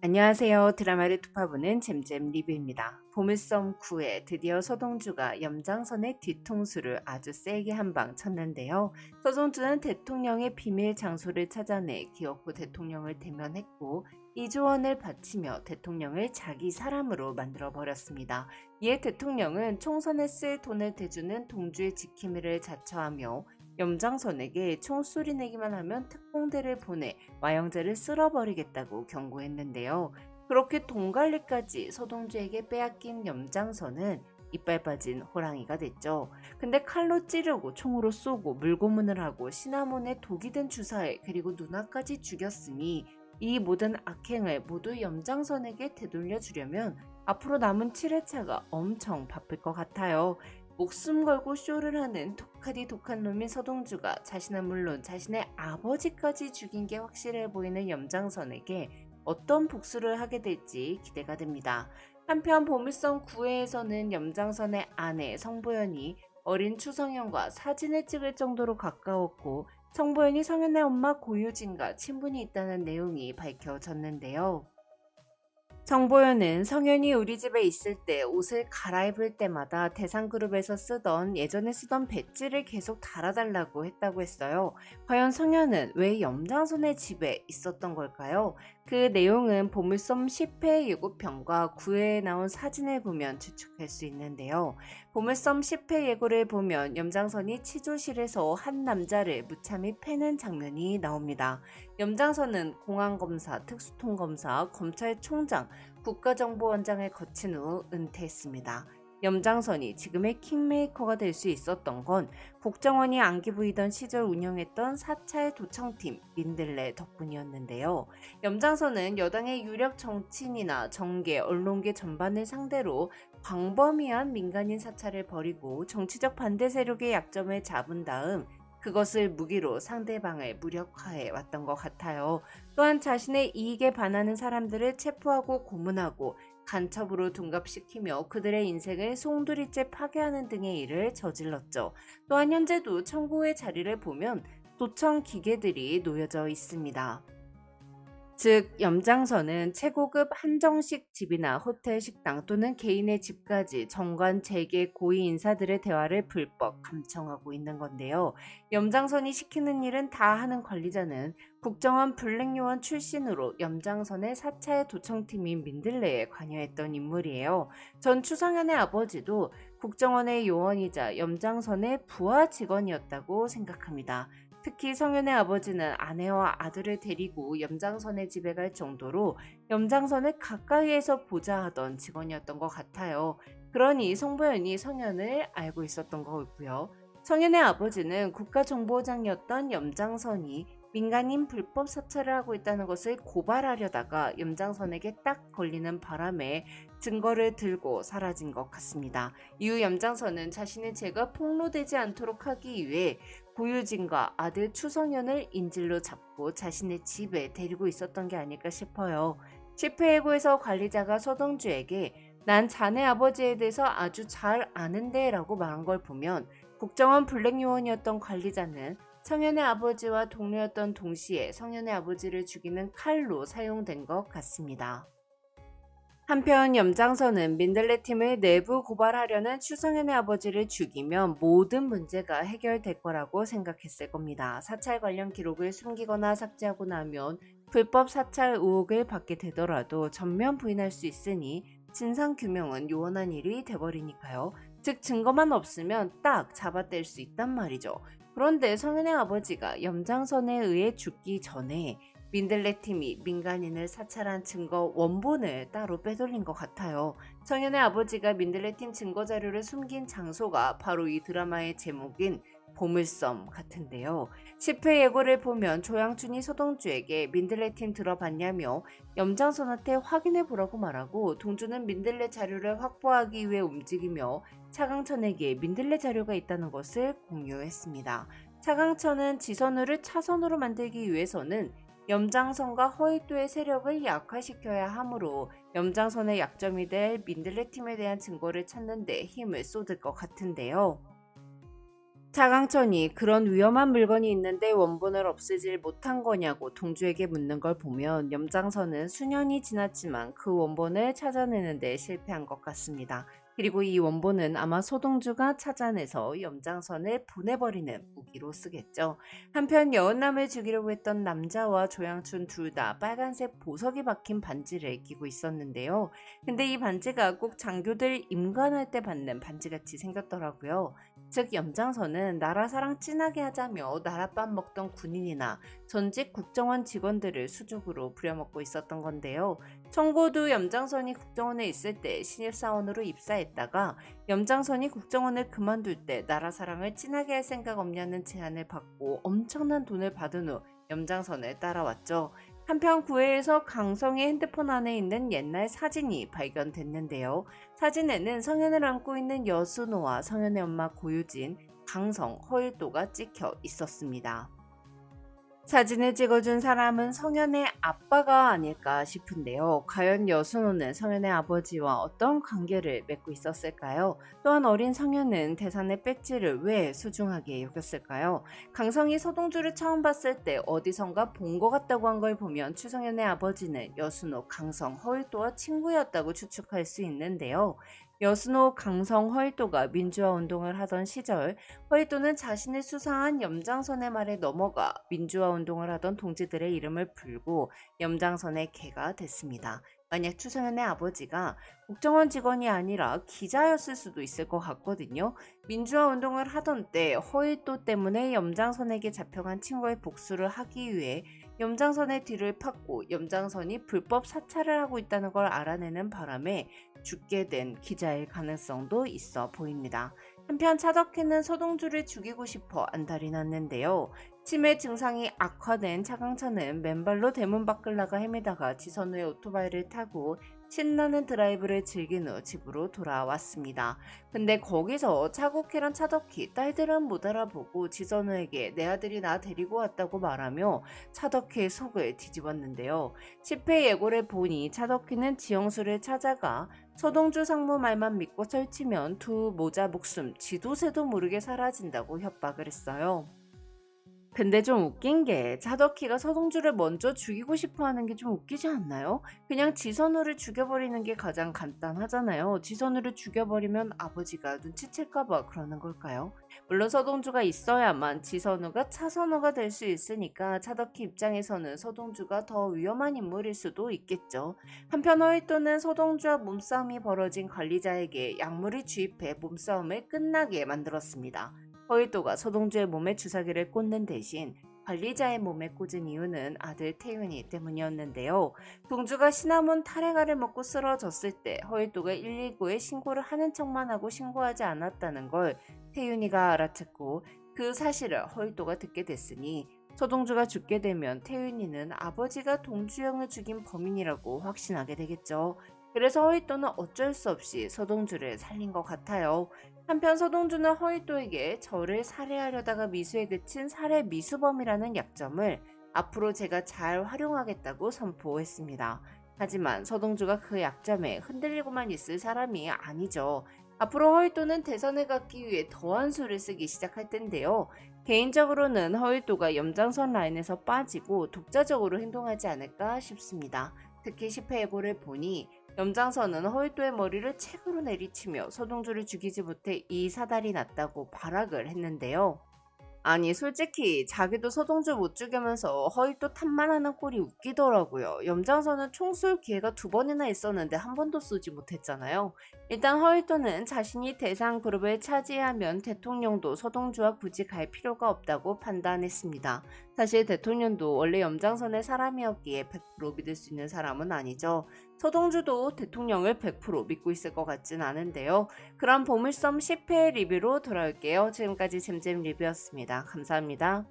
안녕하세요. 드라마를 투파보는 잼잼 리뷰입니다. 보물섬 9에 드디어 서동주가 염장선의 뒤통수를 아주 세게 한 방 쳤는데요. 서동주는 대통령의 비밀 장소를 찾아내 기어코 대통령을 대면했고 이조원을 바치며 대통령을 자기 사람으로 만들어버렸습니다. 이에 대통령은 총선에 쓸 돈을 대주는 동주의 지킴이를 자처하며 염장선에게 총소리 내기만 하면 특공대를 보내 와영제를 쓸어버리겠다고 경고했는데요. 그렇게 돈관리까지 서동주에게 빼앗긴 염장선은 이빨 빠진 호랑이가 됐죠. 근데 칼로 찌르고 총으로 쏘고 물고문을 하고 시나몬에 독이 든 주사에 그리고 누나까지 죽였으니 이 모든 악행을 모두 염장선에게 되돌려주려면 앞으로 남은 7회차가 엄청 바쁠 것 같아요. 목숨 걸고 쇼를 하는 독하디 독한 놈인 서동주가 자신은 물론 자신의 아버지까지 죽인 게 확실해 보이는 염장선에게 어떤 복수를 하게 될지 기대가 됩니다. 한편 보물섬 9회에서는 염장선의 아내 성보연이 어린 추성현과 사진을 찍을 정도로 가까웠고 성보연이 성현의 엄마 고유진과 친분이 있다는 내용이 밝혀졌는데요. 정보현은 성현이 우리 집에 있을 때 옷을 갈아입을 때마다 대상그룹에서 예전에 쓰던 배지를 계속 달아달라고 했다고 했어요. 과연 성현은 왜 염장선의 집에 있었던 걸까요? 그 내용은 보물섬 10회 예고편과 9회에 나온 사진을 보면 추측할 수 있는데요. 보물섬 10회 예고를 보면 염장선이 치조실에서 한 남자를 무참히 패는 장면이 나옵니다. 염장선은 공안검사, 특수통검사, 검찰총장, 국가정보원장을 거친 후 은퇴했습니다. 염장선이 지금의 킹메이커가 될 수 있었던 건 국정원이 안기 부이던 시절 운영했던 사찰 도청팀 민들레 덕분이었는데요. 염장선은 여당의 유력 정치인이나 정계, 언론계 전반을 상대로 광범위한 민간인 사찰을 벌이고 정치적 반대 세력의 약점을 잡은 다음 그것을 무기로 상대방을 무력화해 왔던 것 같아요. 또한 자신의 이익에 반하는 사람들을 체포하고 고문하고 간첩으로 둔갑시키며 그들의 인생을 송두리째 파괴하는 등의 일을 저질렀죠. 또한 현재도 청구의 자리를 보면 도청 기계들이 놓여져 있습니다. 즉 염장선은 최고급 한정식 집이나 호텔 식당 또는 개인의 집까지 정관 재계 고위 인사들의 대화를 불법 감청하고 있는 건데요. 염장선이 시키는 일은 다 하는 관리자는 국정원 블랙요원 출신으로 염장선의 사찰 도청팀인 민들레에 관여했던 인물이에요. 전 추성현의 아버지도 국정원의 요원이자 염장선의 부하 직원이었다고 생각합니다. 특히 성현의 아버지는 아내와 아들을 데리고 염장선의 집에 갈 정도로 염장선을 가까이에서 보자 하던 직원이었던 것 같아요. 그러니 성보연이 성현을 알고 있었던 거고요. 성현의 아버지는 국가정보장이었던 염장선이 민간인 불법 사찰을 하고 있다는 것을 고발하려다가 염장선에게 딱 걸리는 바람에 증거를 들고 사라진 것 같습니다. 이후 염장선은 자신의 죄가 폭로되지 않도록 하기 위해 고유진과 아들 추성현을 인질로 잡고 자신의 집에 데리고 있었던 게 아닐까 싶어요. 10회 예고에서 관리자가 서동주에게 난 자네 아버지에 대해서 아주 잘 아는데 라고 말한 걸 보면 국정원 블랙요원이었던 관리자는 성현의 아버지와 동료였던 동시에 성현의 아버지를 죽이는 칼로 사용된 것 같습니다. 한편 염장선은 민들레 팀을 내부 고발하려는 추성현의 아버지를 죽이면 모든 문제가 해결될 거라고 생각했을 겁니다. 사찰 관련 기록을 숨기거나 삭제하고 나면 불법 사찰 의혹을 받게 되더라도 전면 부인할 수 있으니 진상규명은 요원한 일이 돼버리니까요. 즉 증거만 없으면 딱 잡아뗄 수 있단 말이죠. 그런데 성현의 아버지가 염장선에 의해 죽기 전에 민들레 팀이 민간인을 사찰한 증거 원본을 따로 빼돌린 것 같아요. 성현의 아버지가 민들레 팀 증거 자료를 숨긴 장소가 바로 이 드라마의 제목인 보물섬 같은데요. 10회 예고를 보면 조양춘이 서동주에게 민들레 팀 들어봤냐며 염장선한테 확인해 보라고 말하고 동주는 민들레 자료를 확보하기 위해 움직이며 차강천에게 민들레 자료가 있다는 것을 공유했습니다. 차강천은 지선우를 차선으로 만들기 위해서는 염장선과 허위또의 세력을 약화시켜야 하므로 염장선의 약점이 될 민들레 팀에 대한 증거를 찾는 데 힘을 쏟을 것 같은데요. 차강천이 그런 위험한 물건이 있는데 원본을 없애질 못한 거냐고 동주에게 묻는 걸 보면 염장선은 수년이 지났지만 그 원본을 찾아내는 데 실패한 것 같습니다. 그리고 이 원본은 아마 소동주가 찾아내서 염장선을 보내버리는 무기로 쓰겠죠. 한편 여은남을 죽이려고 했던 남자와 조양춘 둘 다 빨간색 보석이 박힌 반지를 끼고 있었는데요. 근데 이 반지가 꼭 장교들 임관할 때 받는 반지같이 생겼더라고요. 즉 염장선은 나라 사랑 진하게 하자며 나랏밥 먹던 군인이나 전직 국정원 직원들을 수족으로 부려먹고 있었던 건데요. 청고도 염장선이 국정원에 있을 때 신입사원으로 입사했다가 염장선이 국정원을 그만둘 때 나라 사랑을 진하게 할 생각 없냐는 제안을 받고 엄청난 돈을 받은 후 염장선을 따라왔죠. 한편 구해에서 강성의 핸드폰 안에 있는 옛날 사진이 발견됐는데요. 사진에는 성현을 안고 있는 여순호와 성현의 엄마 고유진, 강성, 허일도가 찍혀 있었습니다. 사진을 찍어준 사람은 성현의 아빠가 아닐까 싶은데요. 과연 여순호는 성현의 아버지와 어떤 관계를 맺고 있었을까요? 또한 어린 성현은 태산의 배지를 왜 소중하게 여겼을까요? 강성이 서동주를 처음 봤을 때 어디선가 본 것 같다고 한 걸 보면 추성현의 아버지는 여순호, 강성, 허일도와 친구였다고 추측할 수 있는데요. 여순호, 강성, 허일도가 민주화 운동을 하던 시절 허일도는 자신의 수상한 염장선의 말에 넘어가 민주화 운동을 하던 동지들의 이름을 불고 염장선의 개가 됐습니다. 만약 추성현의 아버지가 국정원 직원이 아니라 기자였을 수도 있을 것 같거든요. 민주화 운동을 하던 때 허일도 때문에 염장선에게 잡혀간 친구의 복수를 하기 위해 염장선의 뒤를 팠고 염장선이 불법 사찰을 하고 있다는 걸 알아내는 바람에 죽게 된 기자일 가능성도 있어 보입니다. 한편 차덕희는 서동주를 죽이고 싶어 안달이 났는데요. 치매 증상이 악화된 차강천은 맨발로 대문 밖을 나가 헤매다가 지선우의 오토바이를 타고 신나는 드라이브를 즐긴 후 집으로 돌아왔습니다. 근데 거기서 차국희랑 차덕희 딸들은 못 알아보고 지선우에게 내 아들이 나 데리고 왔다고 말하며 차덕희의 속을 뒤집었는데요. 10회 예고를 보니 차덕희는 지영수를 찾아가 서동주 상무 말만 믿고 설치면 두 모자 목숨 지도 새도 모르게 사라진다고 협박을 했어요. 근데 좀 웃긴 게 차덕희가 서동주를 먼저 죽이고 싶어 하는 게 좀 웃기지 않나요? 그냥 지선우를 죽여버리는 게 가장 간단하잖아요. 지선우를 죽여버리면 아버지가 눈치챌까봐 그러는 걸까요? 물론 서동주가 있어야만 지선우가 차선우가 될 수 있으니까 차덕희 입장에서는 서동주가 더 위험한 인물일 수도 있겠죠. 한편 허일도는 서동주와 몸싸움이 벌어진 관리자에게 약물을 주입해 몸싸움을 끝나게 만들었습니다. 허일도가 서동주의 몸에 주사기를 꽂는 대신 관리자의 몸에 꽂은 이유는 아들 태윤이 때문이었는데요. 동주가 시나몬 탈행아를 먹고 쓰러졌을 때 허일도가 119에 신고를 하는 척만 하고 신고하지 않았다는 걸 태윤이가 알아챘고 그 사실을 허일도가 듣게 됐으니 서동주가 죽게 되면 태윤이는 아버지가 동주영을 죽인 범인이라고 확신하게 되겠죠. 그래서 허일도는 어쩔 수 없이 서동주를 살린 것 같아요. 한편 서동주는 허일도에게 저를 살해하려다가 미수에 그친 살해 미수범이라는 약점을 앞으로 제가 잘 활용하겠다고 선포했습니다. 하지만 서동주가 그 약점에 흔들리고만 있을 사람이 아니죠. 앞으로 허일도는 대선에 갔기 위해 더한 수를 쓰기 시작할 텐데요. 개인적으로는 허일도가 염장선 라인에서 빠지고 독자적으로 행동하지 않을까 싶습니다. 특히 10회 예고를 보니 염장선은 허일도의 머리를 책으로 내리치며 서동주를 죽이지 못해 이 사달이 났다고 발악을 했는데요. 아니 솔직히 자기도 서동주 못 죽이면서 허일도 탓만 하는 꼴이 웃기더라고요. 염장선은 총 쏠 기회가 2번이나 있었는데 한 번도 쏘지 못했잖아요. 일단 허일도는 자신이 대상 그룹을 차지하면 대통령도 서동주와 굳이 갈 필요가 없다고 판단했습니다. 사실 대통령도 원래 염장선의 사람이었기에 100% 믿을 수 있는 사람은 아니죠. 서동주도 대통령을 100% 믿고 있을 것 같진 않은데요. 그럼 보물섬 10회 리뷰로 돌아올게요. 지금까지 잼잼 리뷰였습니다. 감사합니다.